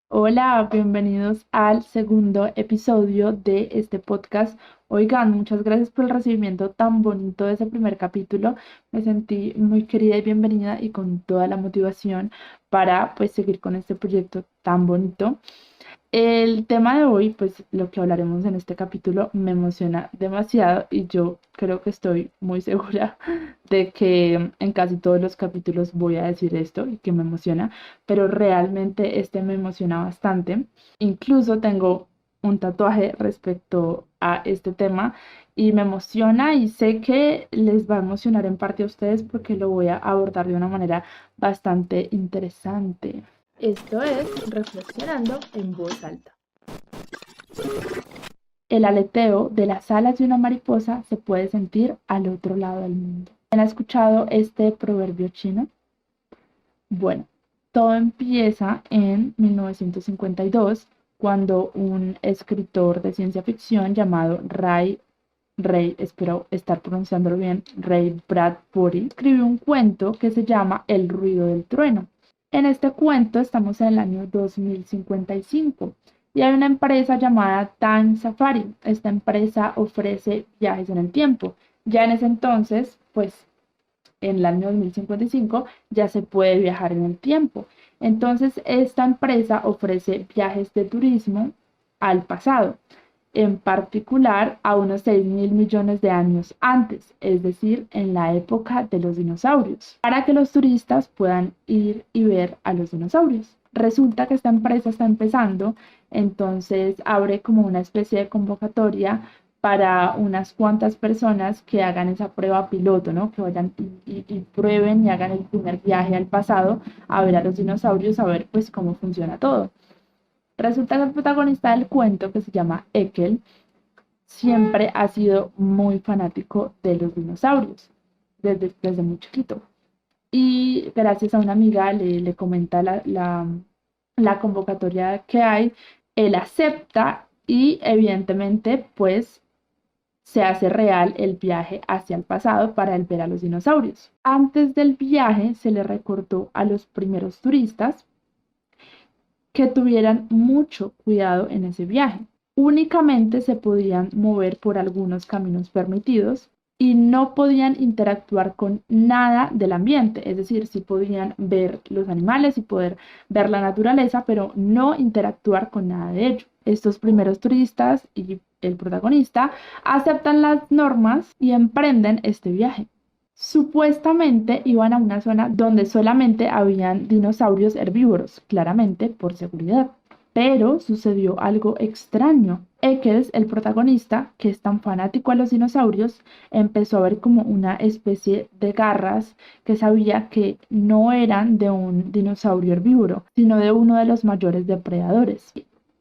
Hola, bienvenidos al segundo episodio de este podcast. Oigan, muchas gracias por el recibimiento tan bonito de ese primer capítulo. Me sentí muy querida y bienvenida y con toda la motivación para pues seguir con este proyecto tan bonito. El tema de hoy, pues lo que hablaremos en este capítulo, me emociona demasiado y yo creo que estoy muy segura de que en casi todos los capítulos voy a decir esto y que me emociona, pero realmente este me emociona bastante. Incluso tengo un tatuaje respecto a este tema y me emociona y sé que les va a emocionar en parte a ustedes porque lo voy a abordar de una manera bastante interesante. Esto es Reflexionando en voz alta. El aleteo de las alas de una mariposa se puede sentir al otro lado del mundo. ¿Han escuchado este proverbio chino? Bueno, todo empieza en 1952 cuando un escritor de ciencia ficción llamado espero estar pronunciándolo bien, Ray Bradbury, escribió un cuento que se llama El ruido del trueno. En este cuento estamos en el año 2055 y hay una empresa llamada Time Safari. Esta empresa ofrece viajes en el tiempo. Ya en ese entonces, pues en el año 2055 ya se puede viajar en el tiempo. Entonces, esta empresa ofrece viajes de turismo al pasado, en particular a unos 6.000 millones de años antes, es decir, en la época de los dinosaurios, para que los turistas puedan ir y ver a los dinosaurios. Resulta que esta empresa está empezando, entonces abre como una especie de convocatoria para unas cuantas personas que hagan esa prueba piloto, ¿no? Que vayan y prueben y hagan el primer viaje al pasado a ver a los dinosaurios, a ver pues cómo funciona todo. Resulta que el protagonista del cuento, que se llama Ekel, siempre ha sido muy fanático de los dinosaurios, desde muy chiquito. Y gracias a una amiga le comenta la convocatoria que hay, él acepta y evidentemente pues se hace real el viaje hacia el pasado para el ver a los dinosaurios. Antes del viaje se le recordó a los primeros turistas que tuvieran mucho cuidado en ese viaje. Únicamente se podían mover por algunos caminos permitidos y no podían interactuar con nada del ambiente, es decir, sí podían ver los animales y poder ver la naturaleza, pero no interactuar con nada de ello. Estos primeros turistas y el protagonista aceptan las normas y emprenden este viaje. Supuestamente iban a una zona donde solamente habían dinosaurios herbívoros, claramente por seguridad. Pero sucedió algo extraño. Eccles, el protagonista, que es tan fanático a los dinosaurios, empezó a ver como una especie de garras que sabía que no eran de un dinosaurio herbívoro, sino de uno de los mayores depredadores.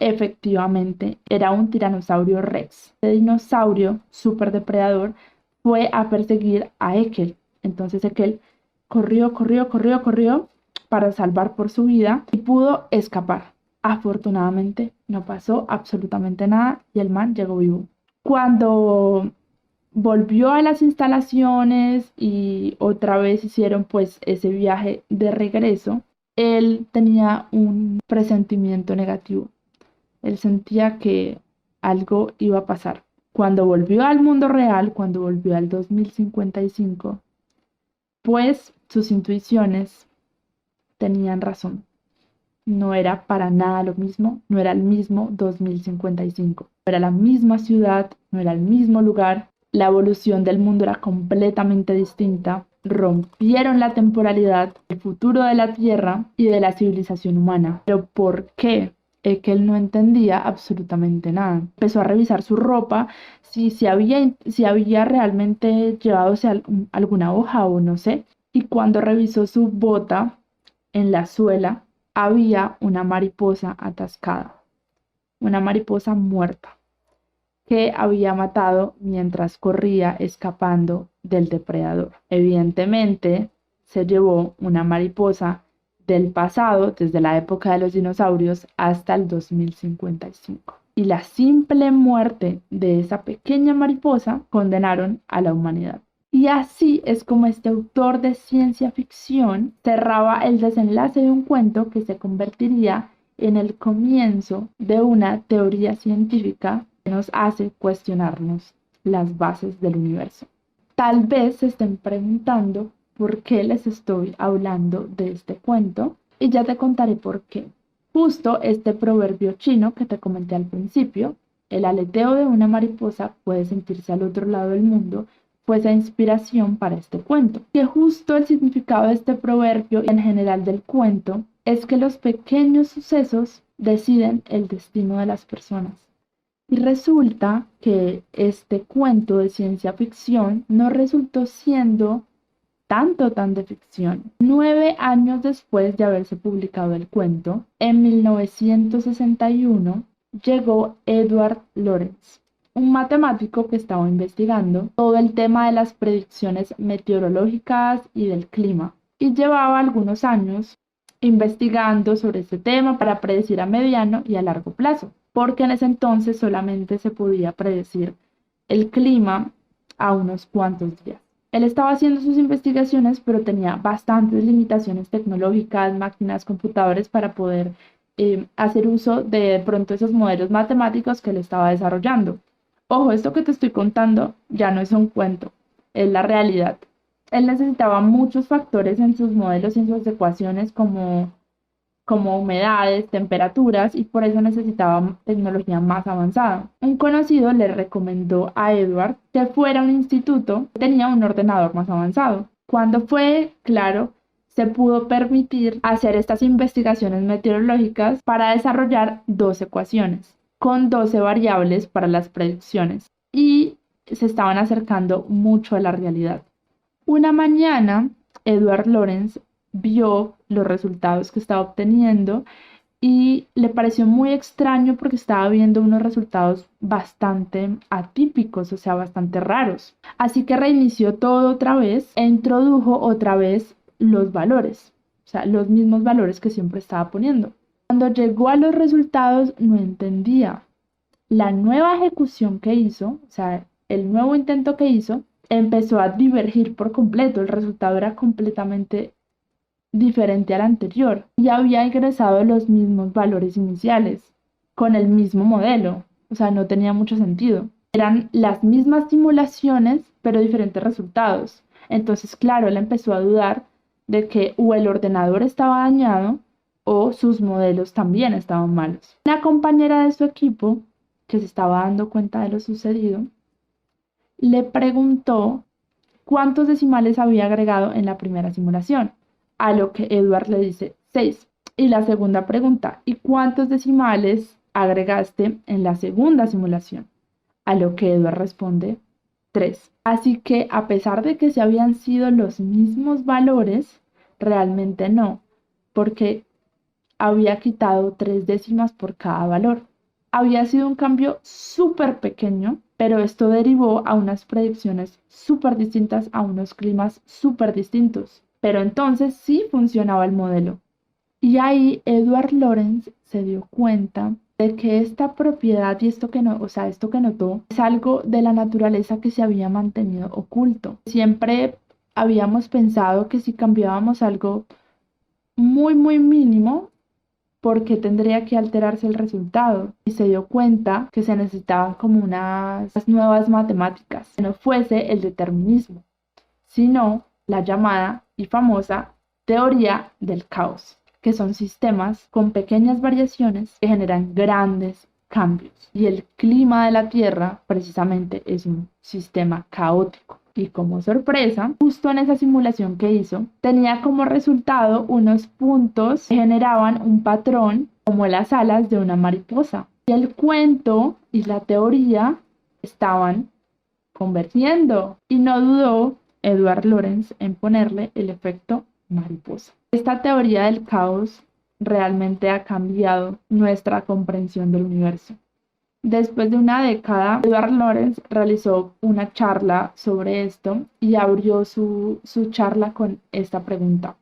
Efectivamente, era un tiranosaurio rex. Este dinosaurio súper depredador fue a perseguir a Ekel. Entonces Ekel corrió para salvar por su vida y pudo escapar. Afortunadamente no pasó absolutamente nada y el man llegó vivo. Cuando volvió a las instalaciones y otra vez hicieron pues ese viaje de regreso, él tenía un presentimiento negativo. Él sentía que algo iba a pasar. Cuando volvió al mundo real, cuando volvió al 2055, pues sus intuiciones tenían razón. No era para nada lo mismo, no era el mismo 2055. No era la misma ciudad, no era el mismo lugar. La evolución del mundo era completamente distinta. Rompieron la temporalidad, el futuro de la Tierra y de la civilización humana. ¿Pero por qué? Que él no entendía absolutamente nada. Empezó a revisar su ropa, si había realmente llevado alguna hoja o no sé. Y cuando revisó su bota en la suela, había una mariposa atascada, una mariposa muerta que había matado mientras corría escapando del depredador. Evidentemente, se llevó una mariposa del pasado, desde la época de los dinosaurios hasta el 2055. Y la simple muerte de esa pequeña mariposa condenaron a la humanidad. Y así es como este autor de ciencia ficción cerraba el desenlace de un cuento que se convertiría en el comienzo de una teoría científica que nos hace cuestionarnos las bases del universo. Tal vez se estén preguntando por qué les estoy hablando de este cuento y ya te contaré por qué. Justo este proverbio chino que te comenté al principio, el aleteo de una mariposa puede sentirse al otro lado del mundo, fue esa inspiración para este cuento. Que justo el significado de este proverbio y en general del cuento es que los pequeños sucesos deciden el destino de las personas. Y resulta que este cuento de ciencia ficción no resultó siendo tan de ficción. 9 años después de haberse publicado el cuento, en 1961, llegó Edward Lorenz, un matemático que estaba investigando todo el tema de las predicciones meteorológicas y del clima, y llevaba algunos años investigando sobre este tema para predecir a mediano y a largo plazo, porque en ese entonces solamente se podía predecir el clima a unos cuantos días. Él estaba haciendo sus investigaciones, pero tenía bastantes limitaciones tecnológicas, máquinas, computadores para poder hacer uso de pronto esos modelos matemáticos que él estaba desarrollando. Ojo, esto que te estoy contando ya no es un cuento, es la realidad. Él necesitaba muchos factores en sus modelos y en sus ecuaciones como humedades, temperaturas, y por eso necesitaba tecnología más avanzada. Un conocido le recomendó a Edward que fuera a un instituto que tenía un ordenador más avanzado. Cuando fue, claro, se pudo permitir hacer estas investigaciones meteorológicas para desarrollar 2 ecuaciones con 12 variables para las predicciones y se estaban acercando mucho a la realidad. Una mañana, Edward Lorenz vio los resultados que estaba obteniendo y le pareció muy extraño porque estaba viendo unos resultados bastante atípicos, o sea, bastante raros. Así que reinició todo otra vez e introdujo otra vez los valores, o sea, los mismos valores que siempre estaba poniendo. Cuando llegó a los resultados no entendía. La nueva ejecución que hizo, o sea, el nuevo intento que hizo, empezó a divergir por completo. El resultado era completamente diferente al anterior y había ingresado los mismos valores iniciales con el mismo modelo. O sea, no tenía mucho sentido. Eran las mismas simulaciones, pero diferentes resultados. Entonces, claro, él empezó a dudar de que o el ordenador estaba dañado o sus modelos también estaban malos. Una compañera de su equipo, que se estaba dando cuenta de lo sucedido, le preguntó cuántos decimales había agregado en la primera simulación, a lo que Edward le dice 6. Y la segunda pregunta, ¿y cuántos decimales agregaste en la segunda simulación? A lo que Edward responde 3. Así que a pesar de que se habían sido los mismos valores, realmente no, porque había quitado 3 décimas por cada valor. Había sido un cambio súper pequeño, pero esto derivó a unas predicciones súper distintas, a unos climas súper distintos. Pero entonces sí funcionaba el modelo. Y ahí Edward Lorenz se dio cuenta de que esta propiedad y esto que no, o sea, esto que notó es algo de la naturaleza que se había mantenido oculto. Siempre habíamos pensado que si cambiábamos algo muy mínimo, ¿por qué tendría que alterarse el resultado? Y se dio cuenta que se necesitaban como unas nuevas matemáticas, que no fuese el determinismo, sino la llamada y famosa teoría del caos, que son sistemas con pequeñas variaciones que generan grandes cambios. Y el clima de la Tierra precisamente es un sistema caótico. Y como sorpresa, justo en esa simulación que hizo, tenía como resultado unos puntos que generaban un patrón como las alas de una mariposa. Y el cuento y la teoría estaban convergiendo. Y no dudó Edward Lorenz en ponerle el efecto mariposa. Esta teoría del caos realmente ha cambiado nuestra comprensión del universo. Después de una década, Edward Lorenz realizó una charla sobre esto y abrió su charla con esta pregunta.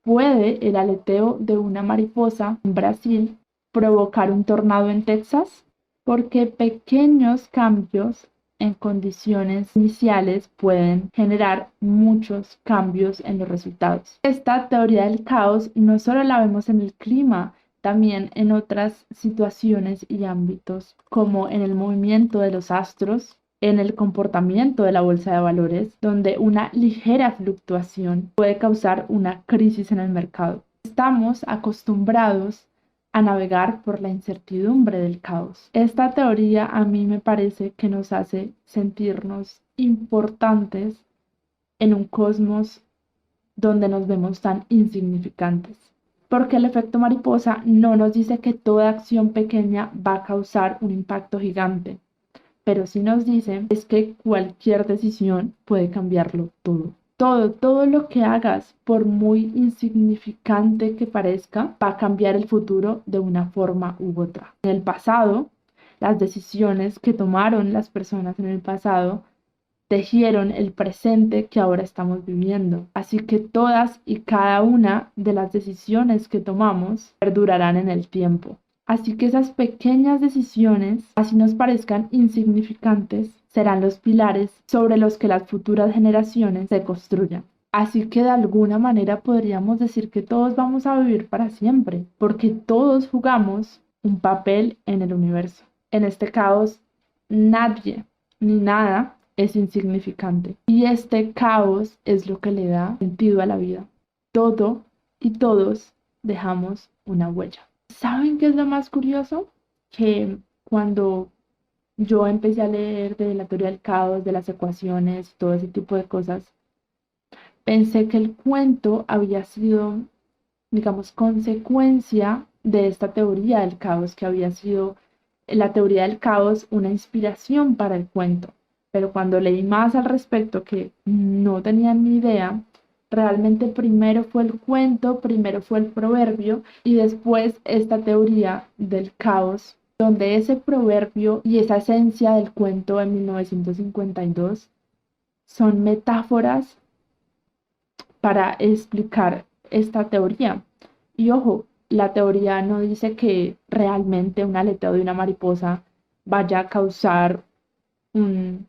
¿Puede el aleteo de una mariposa en Brasil provocar un tornado en Texas? Porque pequeños cambios en condiciones iniciales pueden generar muchos cambios en los resultados. Esta teoría del caos no solo la vemos en el clima, también en otras situaciones y ámbitos, como en el movimiento de los astros, en el comportamiento de la bolsa de valores, donde una ligera fluctuación puede causar una crisis en el mercado. Estamos acostumbrados a navegar por la incertidumbre del caos. Esta teoría a mí me parece que nos hace sentirnos importantes en un cosmos donde nos vemos tan insignificantes. Porque el efecto mariposa no nos dice que toda acción pequeña va a causar un impacto gigante, pero sí nos dice es que cualquier decisión puede cambiarlo todo. Todo lo que hagas, por muy insignificante que parezca, va a cambiar el futuro de una forma u otra. En el pasado, las decisiones que tomaron las personas en el pasado tejieron el presente que ahora estamos viviendo. Así que todas y cada una de las decisiones que tomamos perdurarán en el tiempo. Así que esas pequeñas decisiones, así nos parezcan insignificantes, serán los pilares sobre los que las futuras generaciones se construyan. Así que de alguna manera podríamos decir que todos vamos a vivir para siempre, porque todos jugamos un papel en el universo. En este caos, nadie ni nada es insignificante. Y este caos es lo que le da sentido a la vida. Todo y todos dejamos una huella. ¿Saben qué es lo más curioso? Que cuando yo empecé a leer de la teoría del caos, de las ecuaciones y todo ese tipo de cosas, pensé que el cuento había sido, digamos, consecuencia de esta teoría del caos, que había sido la teoría del caos una inspiración para el cuento. Pero cuando leí más al respecto, que no tenía ni idea, realmente primero fue el cuento, primero fue el proverbio y después esta teoría del caos, donde ese proverbio y esa esencia del cuento en 1952 son metáforas para explicar esta teoría. Y ojo, la teoría no dice que realmente un aleteo de una mariposa vaya a causar un,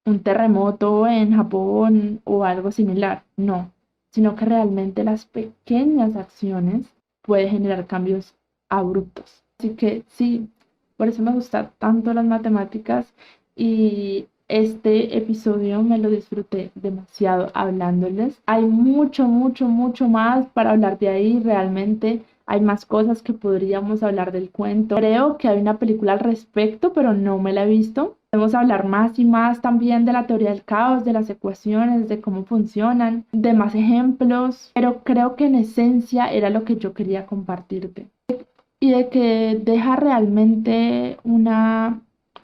un terremoto en Japón o algo similar, no, sino que realmente las pequeñas acciones pueden generar cambios abruptos. Así que sí, por eso me gustan tanto las matemáticas y este episodio me lo disfruté demasiado hablándoles. Hay mucho más para hablar de ahí. Realmente hay más cosas que podríamos hablar del cuento. Creo que hay una película al respecto, pero no me la he visto. Podemos hablar más y más también de la teoría del caos, de las ecuaciones, de cómo funcionan, de más ejemplos, pero creo que en esencia era lo que yo quería compartirte. Y de que deja realmente una,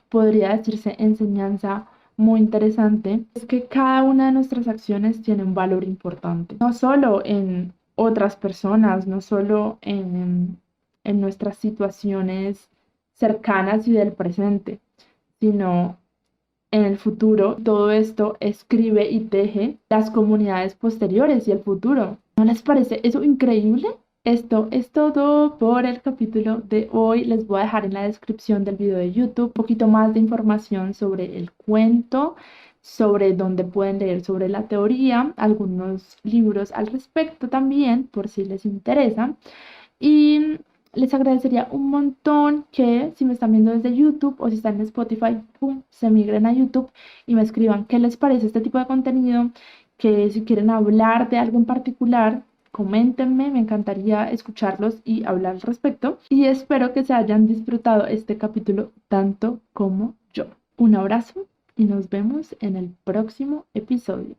podría decirse, enseñanza muy interesante, es que cada una de nuestras acciones tiene un valor importante, no solo en otras personas, no solo en nuestras situaciones cercanas y del presente, sino en el futuro. Todo esto escribe y teje las comunidades posteriores y el futuro. ¿No les parece eso increíble? Esto es todo por el capítulo de hoy. Les voy a dejar en la descripción del video de YouTube un poquito más de información sobre el cuento, sobre dónde pueden leer sobre la teoría, algunos libros al respecto también, por si les interesa. Y les agradecería un montón que si me están viendo desde YouTube o si están en Spotify, pum, se migren a YouTube y me escriban qué les parece este tipo de contenido, que si quieren hablar de algo en particular, coméntenme, me encantaría escucharlos y hablar al respecto. Y espero que se hayan disfrutado este capítulo tanto como yo. Un abrazo y nos vemos en el próximo episodio.